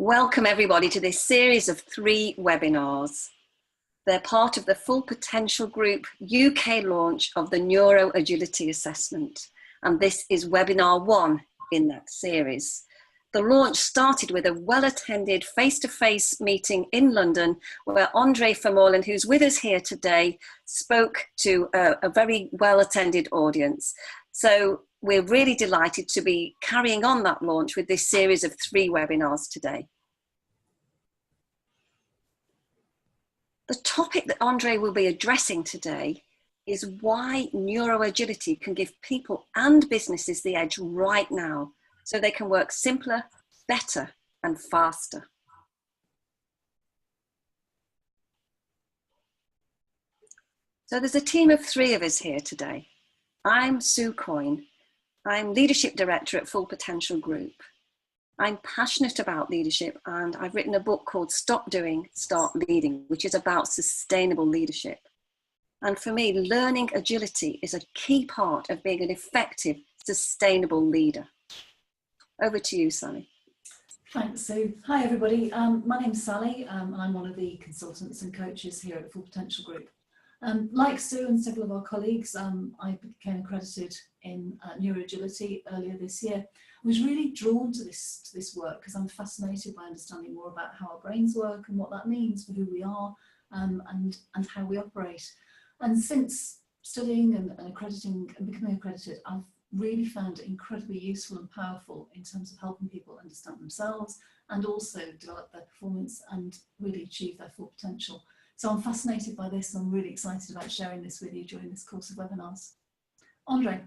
Welcome everybody to this series of 3 webinars. They're part of the Full Potential Group UK launch of the neuro-agility assessment. And this is webinar 1 in that series. The launch started with a well-attended face-to-face meeting in London where Andre Vermeulen, who's with us here today, spoke to a very well-attended audience. So we're really delighted to be carrying on that launch with this series of 3 webinars today. The topic that Andre will be addressing today is why neuro-agility can give people and businesses the edge right now so they can work simpler, better and faster. So there's a team of 3 of us here today. I'm Sue Coyne. I'm Leadership Director at Full Potential Group. I'm passionate about leadership and I've written a book called Stop Doing, Start Leading, which is about sustainable leadership. And for me, learning agility is a key part of being an effective, sustainable leader. Over to you, Sally. Thanks, Sue. Hi, everybody. My name's Sally and I'm one of the consultants and coaches here at Full Potential Group. Like Sue and several of our colleagues, I became accredited in neuro-agility earlier this year. I was really drawn to this work because I'm fascinated by understanding more about how our brains work and what that means for who we are and how we operate. And since studying and accrediting and becoming accredited, I've really found it incredibly useful and powerful in terms of helping people understand themselves and also develop their performance and really achieve their full potential. So I'm fascinated by this and I'm really excited about sharing this with you during this course of webinars. Andre.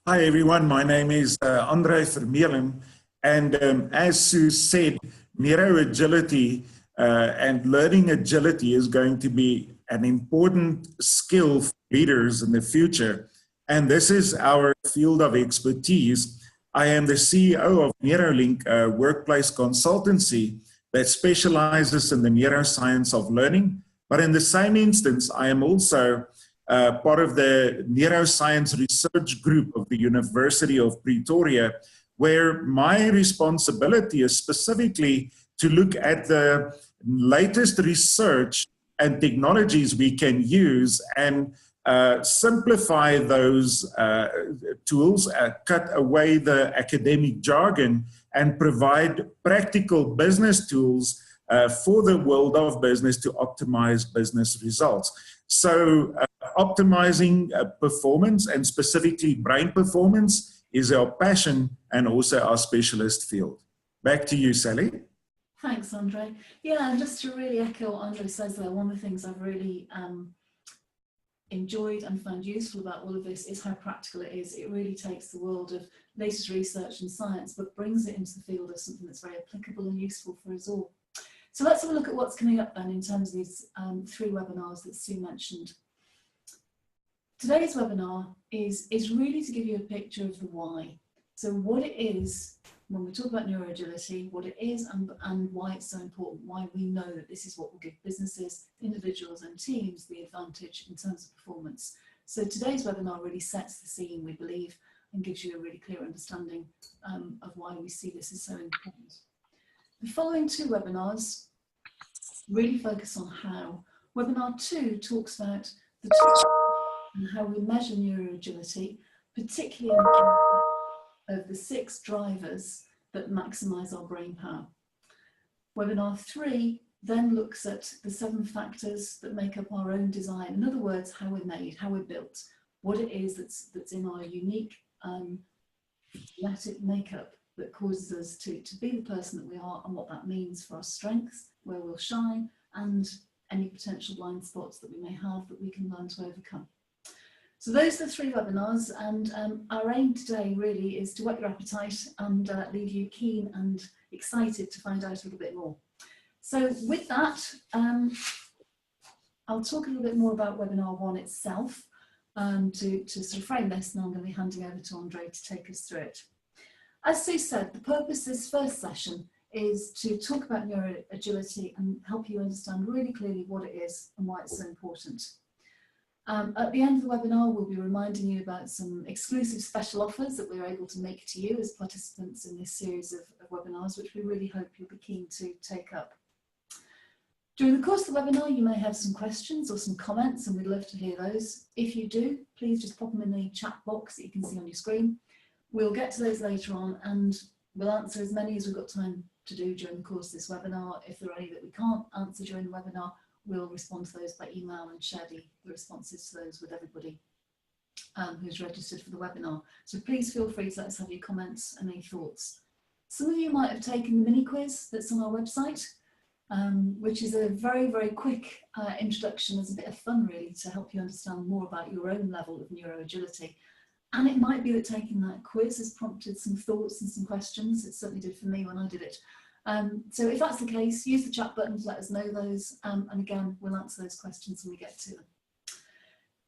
Hi everyone, my name is Andre Vermeulen, and as Sue said, neuro-agility and learning agility is going to be an important skill for leaders in the future, and this is our field of expertise. I am the CEO of NeuroLink, a workplace consultancy that specializes in the neuroscience of learning, but in the same instance, I am also part of the neuroscience research group of the University of Pretoria, where my responsibility is specifically to look at the latest research and technologies we can use and simplify those tools, cut away the academic jargon and provide practical business tools for the world of business to optimize business results. So optimizing performance and specifically brain performance is our passion and also our specialist field. Back to you, Sally. Thanks, Andre. Yeah, and just to really echo what Andre says there, one of the things I've really enjoyed and found useful about all of this is how practical it is. It really takes the world of latest research and science, but brings it into the field as something that's very applicable and useful for us all. So let's have a look at what's coming up then in terms of these 3 webinars that Sue mentioned. Today's webinar is really to give you a picture of the why. So what it is, when we talk about neuro-agility, what it is and why it's so important, why we know that this is what will give businesses, individuals and teams the advantage in terms of performance. So today's webinar really sets the scene, we believe, and gives you a really clear understanding of why we see this as so important. The following 2 webinars really focus on how. Webinar 2 talks about the tools and how we measure neuro-agility, particularly in of the 6 drivers that maximise our brain power. Webinar 3 then looks at the 7 factors that make up our own design. In other words, how we're made, how we're built, what it is that's in our unique genetic makeup that causes us to be the person that we are and what that means for our strengths, where we'll shine, and any potential blind spots that we may have that we can learn to overcome. So those are the 3 webinars, and our aim today really is to whet your appetite and leave you keen and excited to find out a little bit more. So with that, I'll talk a little bit more about webinar 1 itself to sort of frame this, and I'm going to be handing over to Andre to take us through it. As Sue said, the purpose of this first session is to talk about neuro-agility and help you understand really clearly what it is and why it's so important. At the end of the webinar, we'll be reminding you about some exclusive special offers that we're able to make to you as participants in this series of webinars, which we really hope you'll be keen to take up. During the course of the webinar, you may have some questions or some comments, and we'd love to hear those. If you do, please just pop them in the chat box that you can see on your screen. We'll get to those later on, and we'll answer as many as we've got time to do during the course of this webinar. If there are any that we can't answer during the webinar, we'll respond to those by email and share the responses to those with everybody who's registered for the webinar. So please feel free to let us have your comments and any thoughts. Some of you might have taken the mini quiz that's on our website, which is a very, very quick introduction as a bit of fun, really, to help you understand more about your own level of neuro-agility. And it might be that taking that quiz has prompted some thoughts and some questions. It certainly did for me when I did it. So if that's the case, use the chat button to let us know those. And again, we'll answer those questions when we get to them.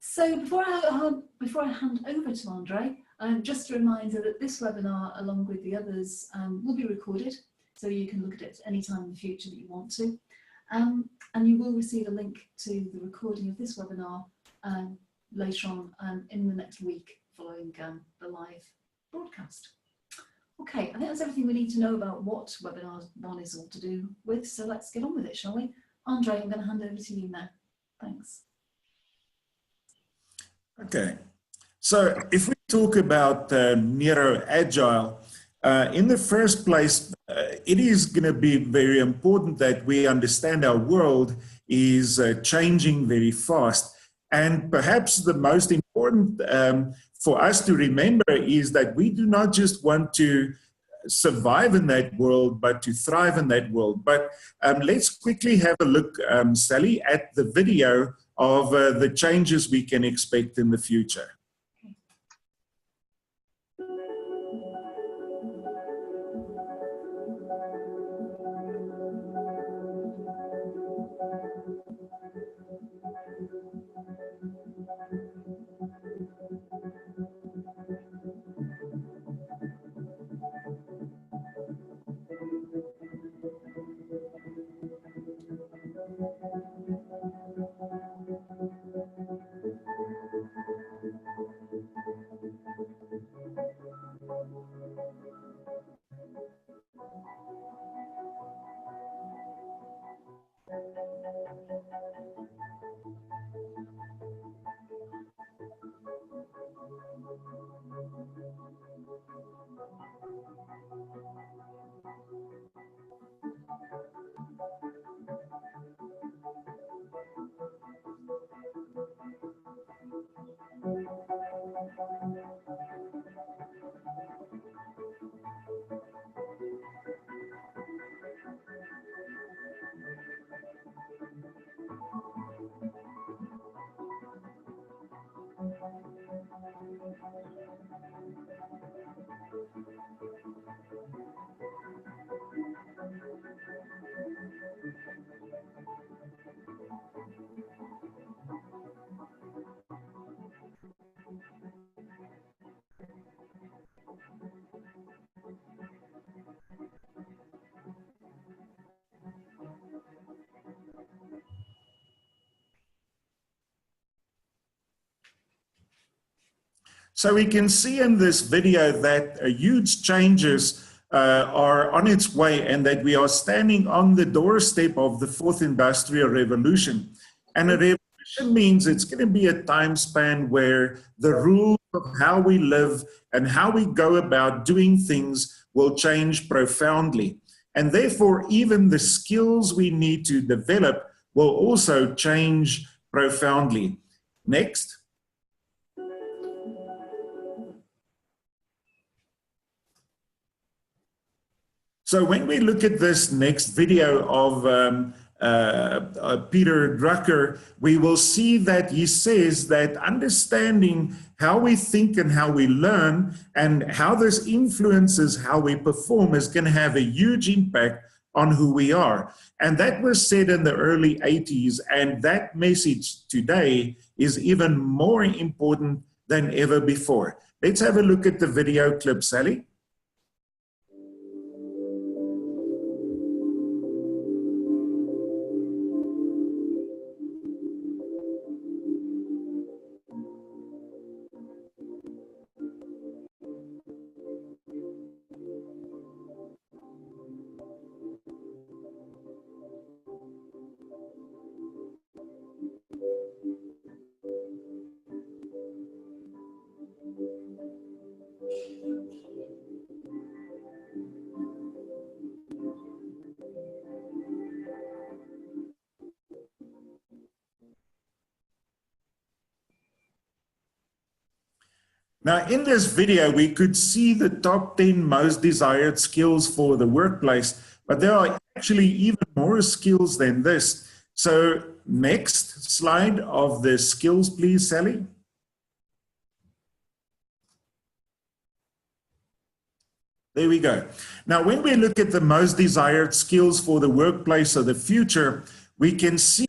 So before I hand over to Andre, just a reminder that this webinar, along with the others, will be recorded. So you can look at it any time in the future that you want to. And you will receive a link to the recording of this webinar later on in the next week following the live broadcast. Okay, I think that's everything we need to know about what webinar 1 is all to do with. So let's get on with it, shall we? Andre, I'm going to hand over to you now. Thanks. Okay, so if we talk about neuro-agile, in the first place, it is going to be very important that we understand our world is changing very fast. And perhaps the most important for us to remember is that we do not just want to survive in that world, but to thrive in that world. But let's quickly have a look, Sally, at the video of the changes we can expect in the future. So we can see in this video that huge changes are on its way and that we are standing on the doorstep of the fourth industrial revolution. And a revolution means it's going to be a time span where the rules of how we live and how we go about doing things will change profoundly. And therefore, even the skills we need to develop will also change profoundly. Next. So when we look at this next video of Peter Drucker, we will see that he says that understanding how we think and how we learn and how this influences how we perform is going to have a huge impact on who we are. And that was said in the early 80s, and that message today is even more important than ever before. Let's have a look at the video clip, Sally. Now, in this video, we could see the top 10 most desired skills for the workplace, but there are actually even more skills than this. So next slide of the skills, please, Sally. There we go. Now, when we look at the most desired skills for the workplace of the future, we can see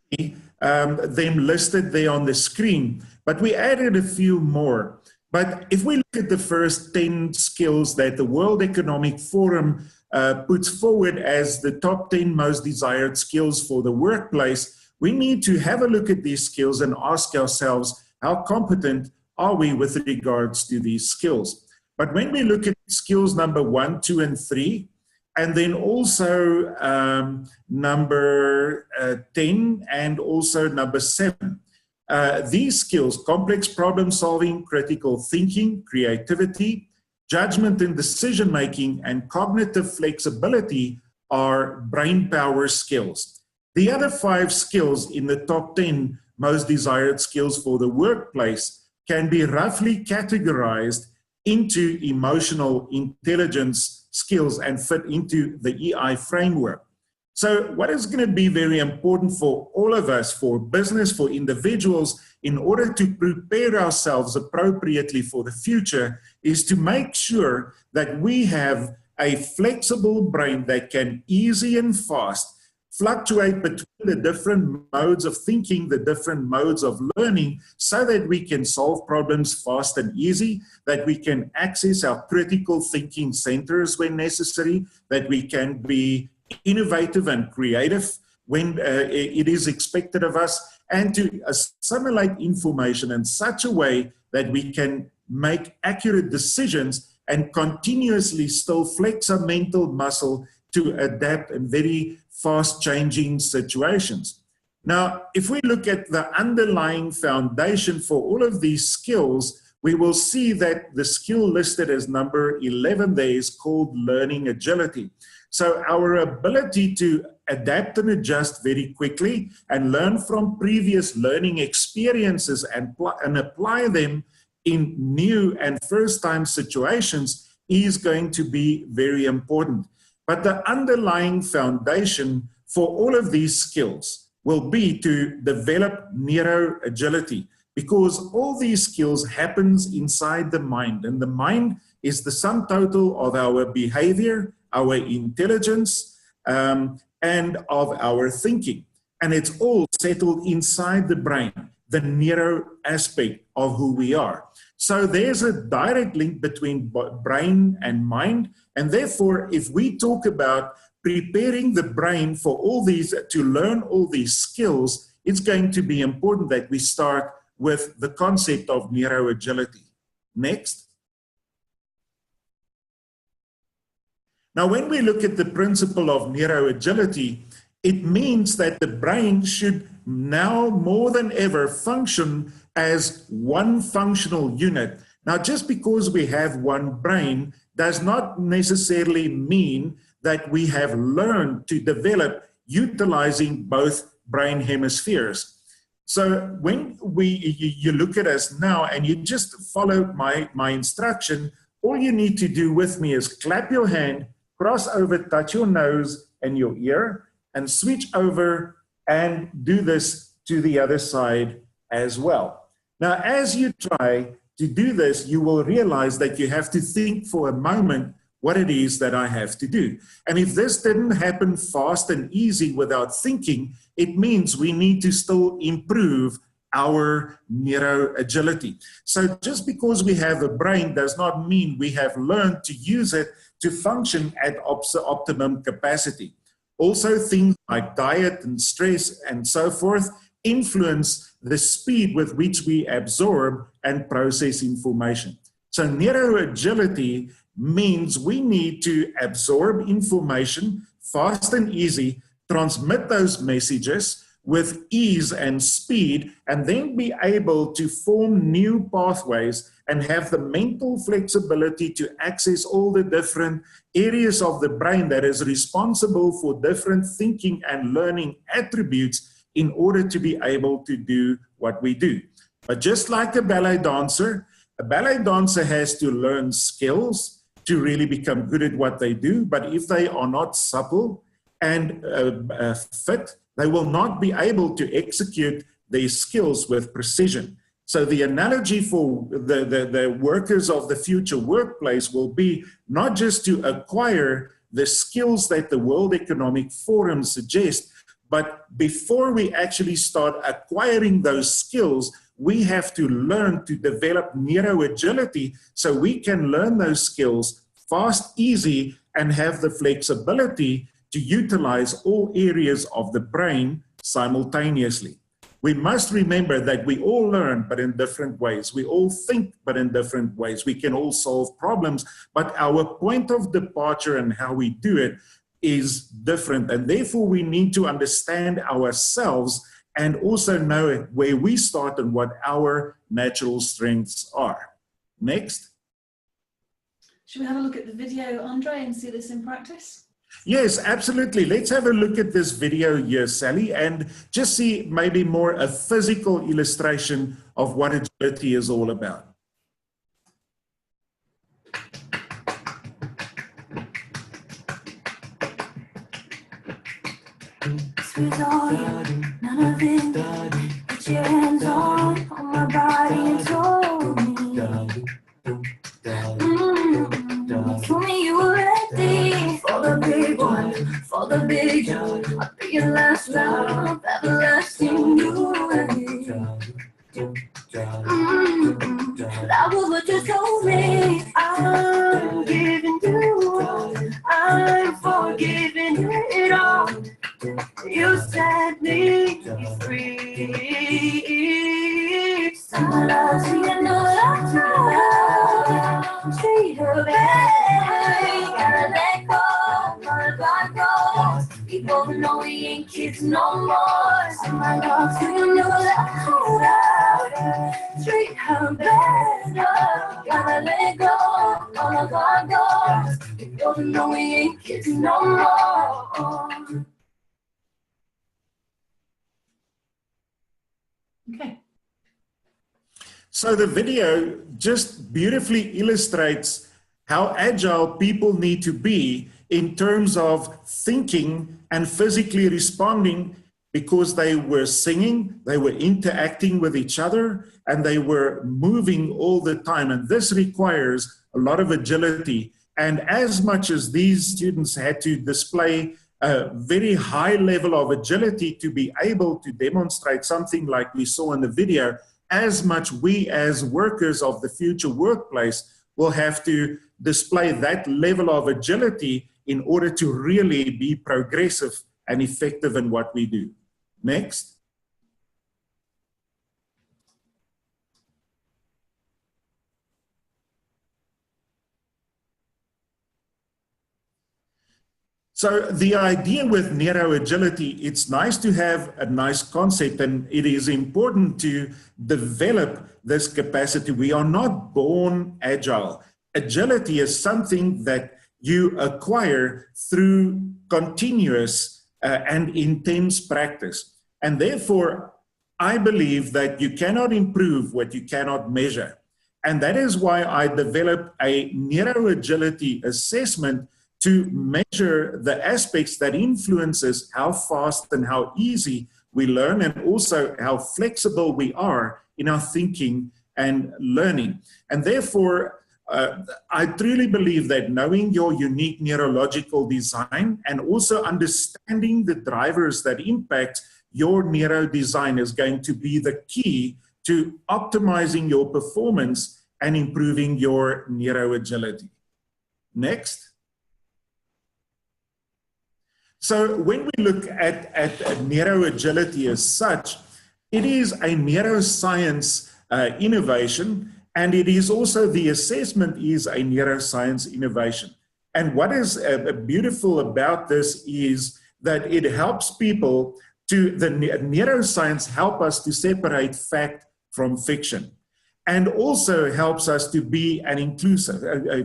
them listed there on the screen, but we added a few more. But if we look at the first 10 skills that the World Economic Forum puts forward as the top 10 most desired skills for the workplace, we need to have a look at these skills and ask ourselves, how competent are we with regards to these skills? But when we look at skills number 1, 2, and 3, and then also number 10 and also number 7, these skills, complex problem solving, critical thinking, creativity, judgment and decision making, and cognitive flexibility are brain power skills. The other 5 skills in the top 10 most desired skills for the workplace can be roughly categorized into emotional intelligence skills and fit into the EI framework. So what is going to be very important for all of us, for business, for individuals, in order to prepare ourselves appropriately for the future, is to make sure that we have a flexible brain that can easy and fast fluctuate between the different modes of thinking, the different modes of learning, so that we can solve problems fast and easy, that we can access our critical thinking centers when necessary, that we can be innovative and creative when it is expected of us, and to assimilate information in such a way that we can make accurate decisions and continuously still flex our mental muscle to adapt in very fast changing situations. Now, if we look at the underlying foundation for all of these skills, we will see that the skill listed as number 11 there is called learning agility. So our ability to adapt and adjust very quickly and learn from previous learning experiences and apply them in new and first-time situations is going to be very important. But the underlying foundation for all of these skills will be to develop neuro-agility, because all these skills happens inside the mind, and the mind is the sum total of our behavior, our intelligence, and of our thinking. And it's all settled inside the brain, the neuro aspect of who we are. So there's a direct link between brain and mind. And therefore, if we talk about preparing the brain for all these, to learn all these skills, it's going to be important that we start with the concept of neuro-agility. Next. Now, when we look at the principle of neuro-agility, it means that the brain should now more than ever function as one functional unit. Now, just because we have one brain does not necessarily mean that we have learned to develop utilizing both brain hemispheres. So when you look at us now and you just follow my instruction, all you need to do with me is clap your hand, cross over, touch your nose and your ear, and switch over and do this to the other side as well. Now, as you try to do this, you will realize that you have to think for a moment what it is that I have to do. And if this didn't happen fast and easy without thinking, it means we need to still improve our neuro-agility. So just because we have a brain does not mean we have learned to use it to function at optimum capacity. Also, things like diet and stress and so forth influence the speed with which we absorb and process information. So neuro-agility means we need to absorb information fast and easy, transmit those messages with ease and speed, and then be able to form new pathways and have the mental flexibility to access all the different areas of the brain that is responsible for different thinking and learning attributes in order to be able to do what we do. But just like a ballet dancer, A ballet dancer has to learn skills to really become good at what they do, but if they are not supple and fit, they will not be able to execute their skills with precision. So the analogy for the workers of the future workplace will be not just to acquire the skills that the World Economic Forum suggests, but before we actually start acquiring those skills, we have to learn to develop neuro-agility so we can learn those skills fast, easy, and have the flexibility to utilize all areas of the brain simultaneously. We must remember that we all learn, but in different ways. We all think, but in different ways. We can all solve problems, but our point of departure and how we do it is different. And therefore, we need to understand ourselves and also know where we start and what our natural strengths are. Next. Should we have a look at the video, Andre, and see this in practice? Yes, absolutely. Let's have a look at this video here, Sally, and just see maybe more a physical illustration of what agility is all about. Sweet Lord, none of it. Put your hands on my body and told me. Told me you were ready for the big one, for the big jump. I'll be your last love, everlasting unity. That was what you told me. I'm giving you, I'm forgiving you it all. You set me free. Some love, so you know love, treat her bad. Gotta let go, gotta let go. We both know we ain't kids no more. Some love, so you know love, treat her better. Gotta let go, gotta let go. We both know we ain't kids no more. Okay. So the video just beautifully illustrates how agile people need to be in terms of thinking and physically responding, because they were singing, they were interacting with each other, and they were moving all the time. And this requires a lot of agility. And as much as these students had to display a very high level of agility to be able to demonstrate something like we saw in the video, as much we as workers of the future workplace will have to display that level of agility in order to really be progressive and effective in what we do. Next. So the idea with neuro-agility, it's nice to have a nice concept, and it is important to develop this capacity. We are not born agile. Agility is something that you acquire through continuous and intense practice. And therefore, I believe that you cannot improve what you cannot measure. And that is why I developed a neuro-agility assessment to measure the aspects that influences how fast and how easy we learn, and also how flexible we are in our thinking and learning. And therefore, I truly believe that knowing your unique neurological design and also understanding the drivers that impact your neuro design is going to be the key to optimizing your performance and improving your neuro-agility. Next. So when we look at neuro-agility as such, it is a neuroscience innovation, and it is also, the assessment is a neuroscience innovation. And what is beautiful about this is that it helps people to, the neuroscience help us to separate fact from fiction, and also helps us to be an inclusive,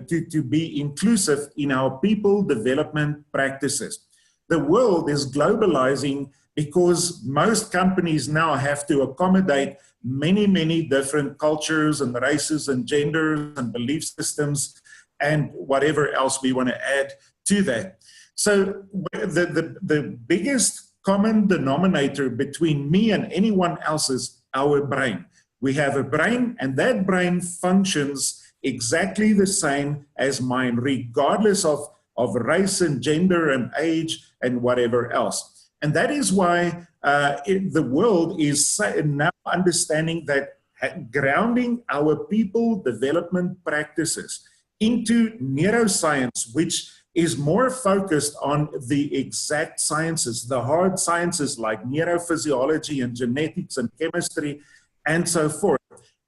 to be inclusive in our people development practices. The world is globalizing because most companies now have to accommodate many, many different cultures and races and genders and belief systems and whatever else we want to add to that. So the biggest common denominator between me and anyone else is our brain. We have a brain, and that brain functions exactly the same as mine, regardless of race and gender and age and whatever else. And that is why the world is now understanding that grounding our people development practices into neuroscience, which is more focused on the exact sciences, the hard sciences like neurophysiology and genetics and chemistry and so forth.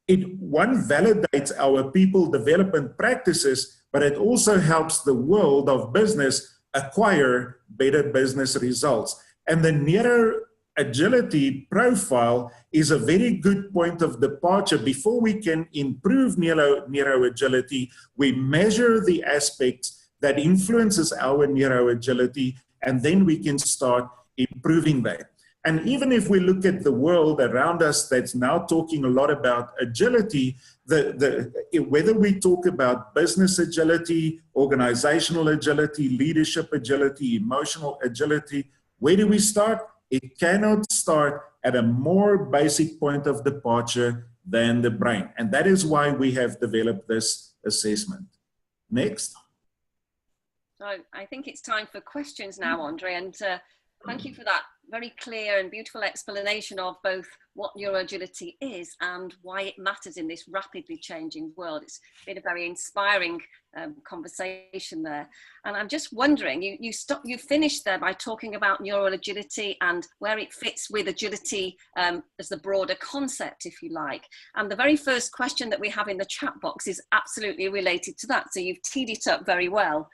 It, one, validates our people development practices, but it also helps the world of business acquire better business results. And the neuro-agility profile is a very good point of departure. Before we can improve neuro-agility, we measure the aspects that influences our neuro-agility, and then we can start improving that. And even if we look at the world around us that's now talking a lot about agility, whether we talk about business agility, organizational agility, leadership agility, emotional agility, where do we start? It cannot start at a more basic point of departure than the brain. And that is why we have developed this assessment. Next. So I think it's time for questions now, Andre, and thank you for that very clear and beautiful explanation of both what neuro-agility is and why it matters in this rapidly changing world. It's been a very inspiring conversation there. And I'm just wondering, you finished there by talking about neuro-agility and where it fits with agility as the broader concept, if you like. And the very first question that we have in the chat box is absolutely related to that. So you've teed it up very well.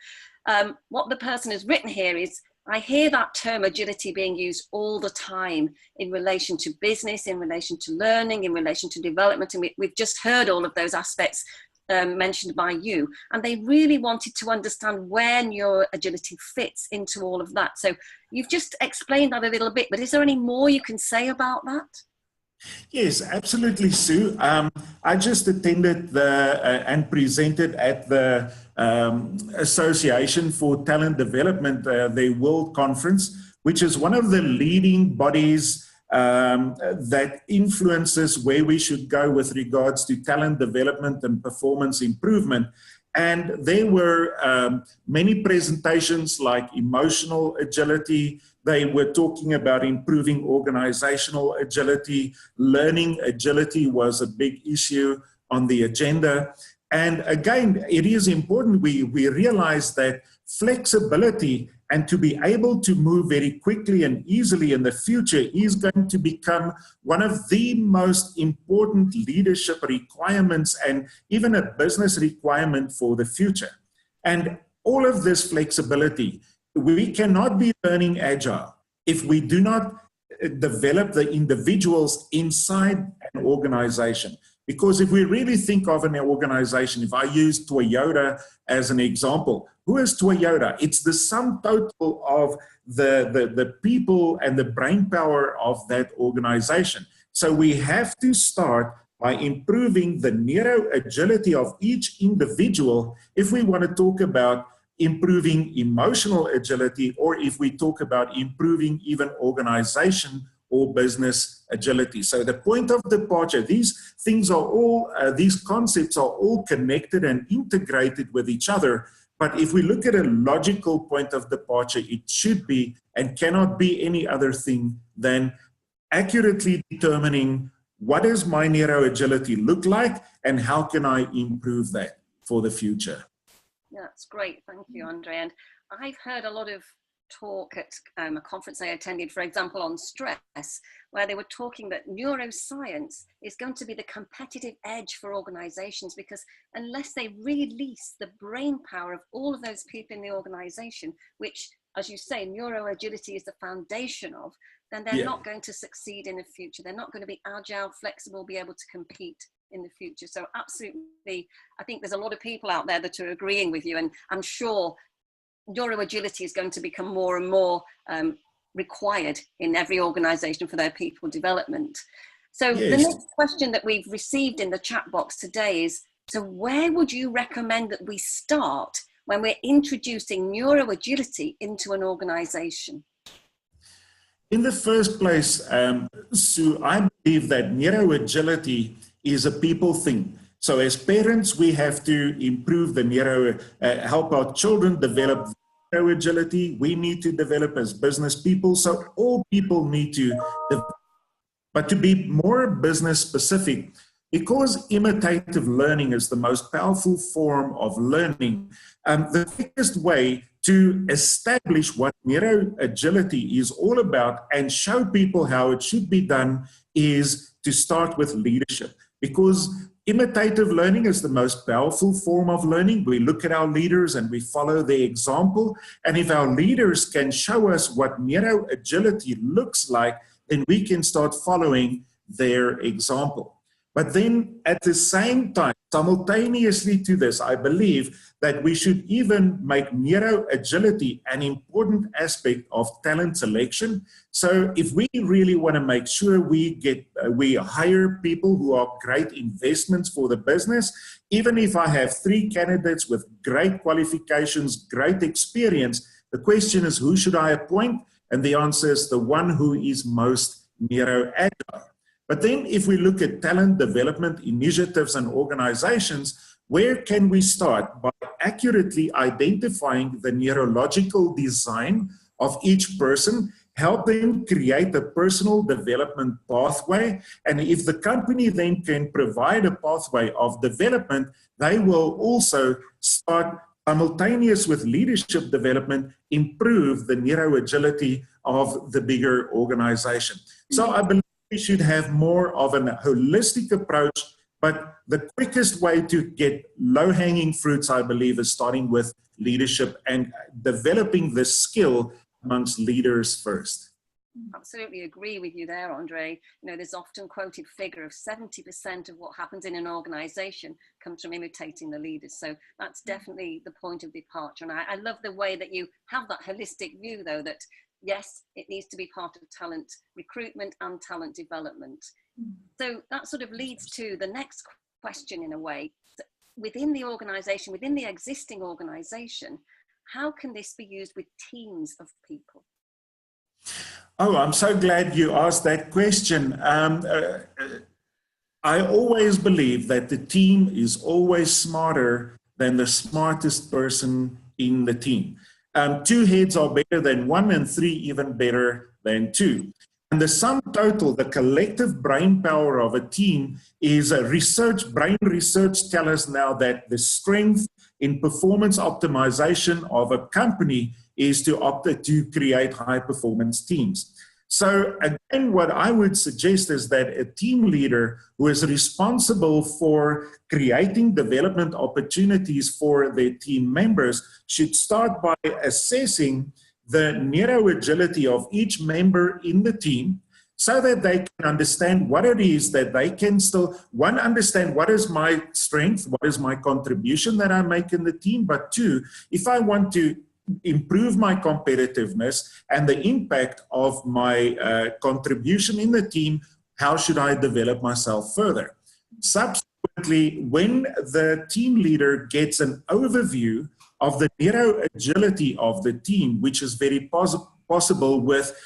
What the person has written here is, I hear that term agility being used all the time in relation to business, in relation to learning, in relation to development. And we've just heard all of those aspects mentioned by you. And they really wanted to understand where neuro-agility fits into all of that. So you've just explained that a little bit, but is there any more you can say about that? Yes, absolutely, Sue. I just attended and presented at the Association for Talent Development, their World Conference, which is one of the leading bodies that influences where we should go with regards to talent development and performance improvement. And there were many presentations like emotional agility. They were talking about improving organizational agility. Learning agility was a big issue on the agenda. And again, it is important we realize that flexibility and to be able to move very quickly and easily in the future is going to become one of the most important leadership requirements and even a business requirement for the future. And all of this flexibility, we cannot be learning agile if we do not develop the individuals inside an organization. Because if we really think of an organization, if I use Toyota as an example, who is Toyota? It's the sum total of the people and the brain power of that organization. So we have to start by improving the neuro-agility of each individual if we want to talk about improving emotional agility, or if we talk about improving even organization or business agility. So the point of departure, these things are all, these concepts are all connected and integrated with each other. But if we look at a logical point of departure, it should be and cannot be any other thing than accurately determining what does my neuro-agility look like and how can I improve that for the future. Yeah, that's great. Thank you, Andre. And I've heard a lot of talk at a conference I attended, for example, on stress, where they were talking that neuroscience is going to be the competitive edge for organizations, because unless they release the brain power of all of those people in the organization, which, as you say, neuroagility is the foundation of, then they're not going to succeed in the future. They're not going to be agile, flexible, be able to compete in the future. So absolutely, I think there's a lot of people out there that are agreeing with you, and I'm sure neuroagility is going to become more and more required in every organization for their people development. So the Yes. next question that we've received in the chat box today is, so where would you recommend that we start when we're introducing neuro-agility into an organization? In the first place, Sue, I believe that neuro-agility is a people thing. So as parents, we have to improve the help our children develop neuro-agility. We need to develop as business people. So all people need to develop. But to be more business specific, because imitative learning is the most powerful form of learning, the quickest way to establish what neuro-agility is all about and show people how it should be done is to start with leadership. Because imitative learning is the most powerful form of learning. We look at our leaders and we follow their example. And if our leaders can show us what neuro-agility looks like, then we can start following their example. But then at the same time, simultaneously to this, I believe that we should even make neuro-agility an important aspect of talent selection. So if we really want to make sure we hire people who are great investments for the business, even if I have 3 candidates with great qualifications, great experience, the question is, who should I appoint? And the answer is the one who is most neuro-agile. But then if we look at talent development initiatives and organizations, where can we start? By accurately identifying the neurological design of each person, help them create a personal development pathway. And if the company then can provide a pathway of development, they will also start simultaneous with leadership development, improve the neuro-agility of the bigger organization. So I believe we should have more of a holistic approach, but the quickest way to get low-hanging fruits, I believe, is starting with leadership and developing the skill amongst leaders first. Absolutely agree with you there, Andre. You know, there's often quoted figure of 70% of what happens in an organization comes from imitating the leaders. So that's definitely the point of departure. And I love the way that you have that holistic view, though, that yes, it needs to be part of talent recruitment and talent development. So that sort of leads to the next question in a way. Within the organization, within the existing organization, how can this be used with teams of people? Oh, I'm so glad you asked that question. I always believe that the team is always smarter than the smartest person in the team. 2 heads are better than 1 and 3 even better than 2. And the sum total, the collective brain power of a team is brain research tells us now that the strength in performance optimization of a company is to create high performance teams. So again, what I would suggest is that a team leader who is responsible for creating development opportunities for their team members should start by assessing the neuro-agility of each member in the team so that they can understand what it is that they can still, one, understand what is my strength, what is my contribution that I make in the team, but 2, if I want to improve my competitiveness and the impact of my contribution in the team, how should I develop myself further? Subsequently, when the team leader gets an overview of the neuro-agility of the team, which is very possible with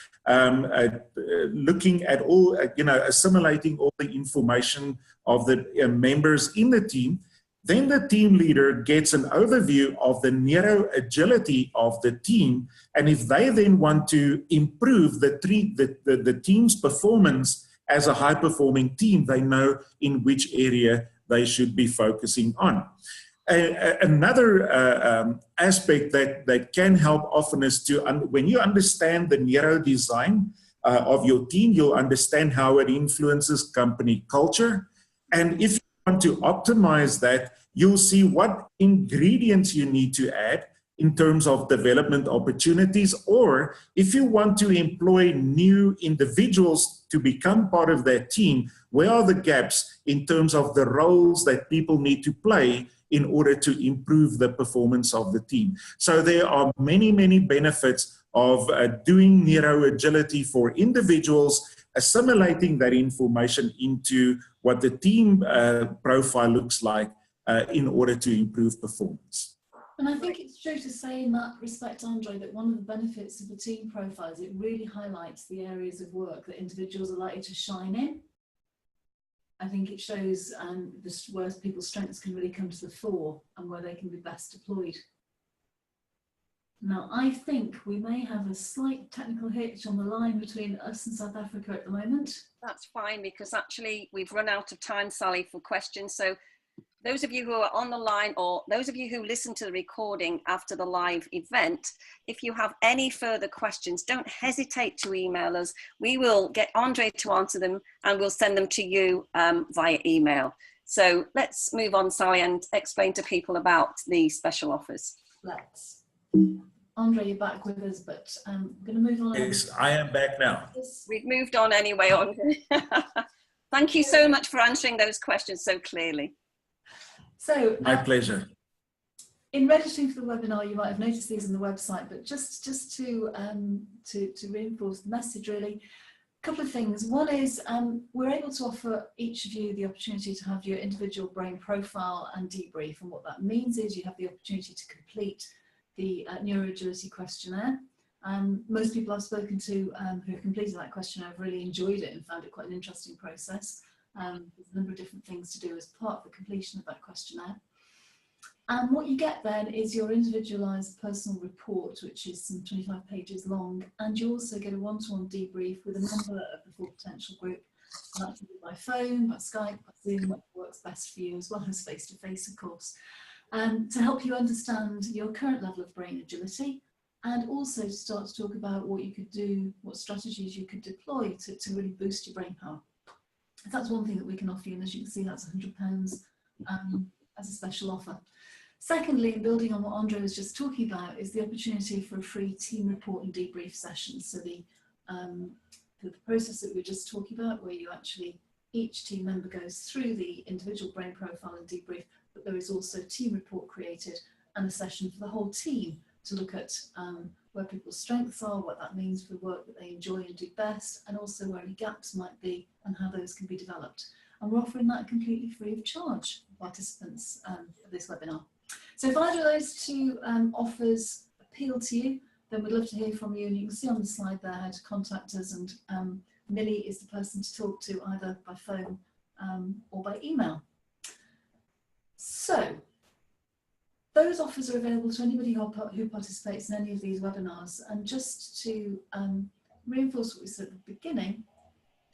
looking at all, assimilating all the information of the members in the team, then the team leader gets an overview of the neuro-agility of the team. And if they then want to improve the team's performance as a high-performing team, they know in which area they should be focusing on. Another aspect that can help often is when you understand the neuro design of your team, you'll understand how it influences company culture. And if you want to optimize that, you'll see what ingredients you need to add in terms of development opportunities, or if you want to employ new individuals to become part of that team, where are the gaps in terms of the roles that people need to play in order to improve the performance of the team. So there are many, many benefits of doing neuro-agility for individuals assimilating that information into what the team profile looks like in order to improve performance. And I think it's true to say in that respect, Andre, that one of the benefits of the team profile is it really highlights the areas of work that individuals are likely to shine in. I think it shows where people's strengths can really come to the fore and where they can be best deployed. Now, I think we may have a slight technical hitch on the line between us and South Africa at the moment. That's fine, because actually we've run out of time, Sally, for questions. So those of you who are on the line, or those of you who listen to the recording after the live event, if you have any further questions, don't hesitate to email us. We will get Andre to answer them and we'll send them to you via email. So let's move on, Sally, and explain to people about the special offers. Let's. Andre, you're back with us, but I'm going to move on. Yes, I am back now. We've moved on anyway, Andre. Thank you so much for answering those questions so clearly. So, my pleasure. In registering for the webinar, you might have noticed these on the website, but just to reinforce the message, really, a couple of things. One is we're able to offer each of you the opportunity to have your individual brain profile and debrief. And what that means is you have the opportunity to complete the neuro-agility questionnaire. Most people I've spoken to who have completed that questionnaire have really enjoyed it and found it quite an interesting process. There's a number of different things to do as part of the completion of that questionnaire. And what you get then is your individualised personal report, which is some 25 pages long, and you also get a one-to-one debrief with a member of the Full Potential Group. And that can be by phone, by Skype, by Zoom, what works best for you, as well as face-to-face, of course, to help you understand your current level of brain agility, and also to start to talk about what you could do, what strategies you could deploy to really boost your brain power. That's one thing that we can offer you, and as you can see, that's £100 as a special offer. Secondly, building on what Andre was just talking about, is the opportunity for a free team report and debrief session. So the process that we were just talking about, where you actually, each team member goes through the individual brain profile and debrief, but there is also a team report created and a session for the whole team to look at where people's strengths are, what that means for work that they enjoy and do best, and also where any gaps might be and how those can be developed. And we're offering that completely free of charge for participants for this webinar. So if either of those two offers appeal to you, then we'd love to hear from you. And you can see on the slide there how to contact us, and Millie is the person to talk to either by phone or by email. So those offers are available to anybody who participates in any of these webinars. And just to reinforce what we said at the beginning,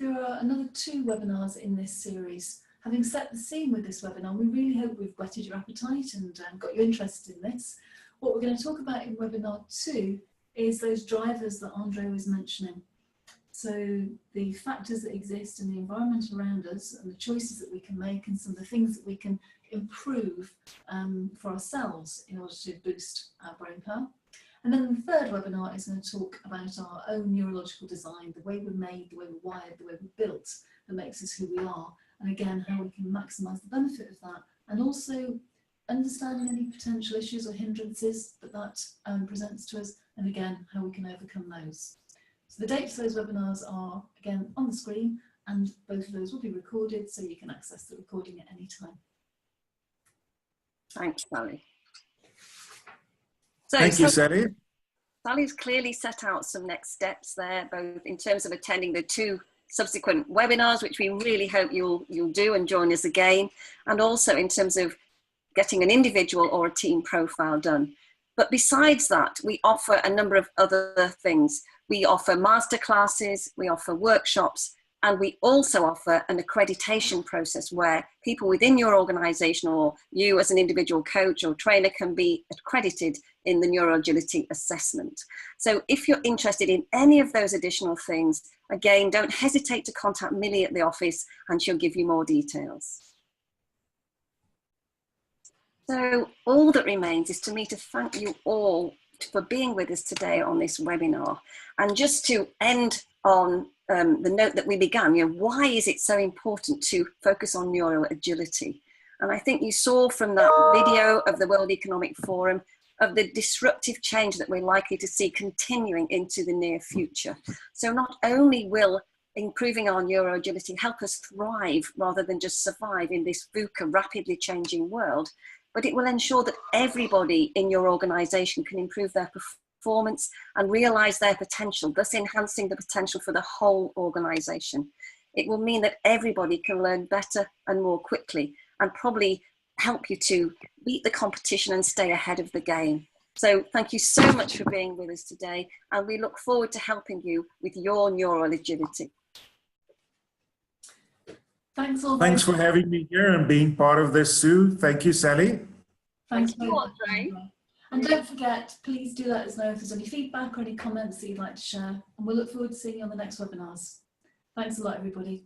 there are another 2 webinars in this series. Having set the scene with this webinar, we really hope we've whetted your appetite and got you interested in this. What we're going to talk about in webinar 2 is those drivers that Andre was mentioning. So the factors that exist in the environment around us and the choices that we can make, and some of the things that we can improve for ourselves in order to boost our brain power. And then the third webinar is going to talk about our own neurological design, the way we're made, the way we're wired, the way we're built, that makes us who we are. And again, how we can maximise the benefit of that, and also understanding any potential issues or hindrances that presents to us, and again, how we can overcome those. So the dates for those webinars are, again, on the screen, and both of those will be recorded, so you can access the recording at any time. Thanks, Sally. So, thank you, Sally. Sally's clearly set out some next steps there, both in terms of attending the 2 subsequent webinars, which we really hope you'll do and join us again, and also in terms of getting an individual or a team profile done. But besides that, we offer a number of other things. We offer masterclasses, we offer workshops, and we also offer an accreditation process where people within your organisation or you as an individual coach or trainer can be accredited in the neuro-agility assessment. So if you're interested in any of those additional things, again, don't hesitate to contact Millie at the office and she'll give you more details. So all that remains is for me to thank you all for being with us today on this webinar. And just to end on the note that we began, why is it so important to focus on neuro-agility? And I think you saw from that video of the World Economic Forum of the disruptive change that we're likely to see continuing into the near future. So not only will improving our neuro-agility help us thrive rather than just survive in this VUCA rapidly changing world, but it will ensure that everybody in your organisation can improve their performance and realise their potential, thus enhancing the potential for the whole organisation. It will mean that everybody can learn better and more quickly, and probably help you to beat the competition and stay ahead of the game. So thank you so much for being with us today, and we look forward to helping you with your neural agility. Thanks all. Thanks for having me here and being part of this, Sue. Thank you, Sally. Thanks Thank you, Andre. And don't forget, please do let us know if there's any feedback or any comments that you'd like to share. And we'll look forward to seeing you on the next webinars. Thanks a lot, everybody.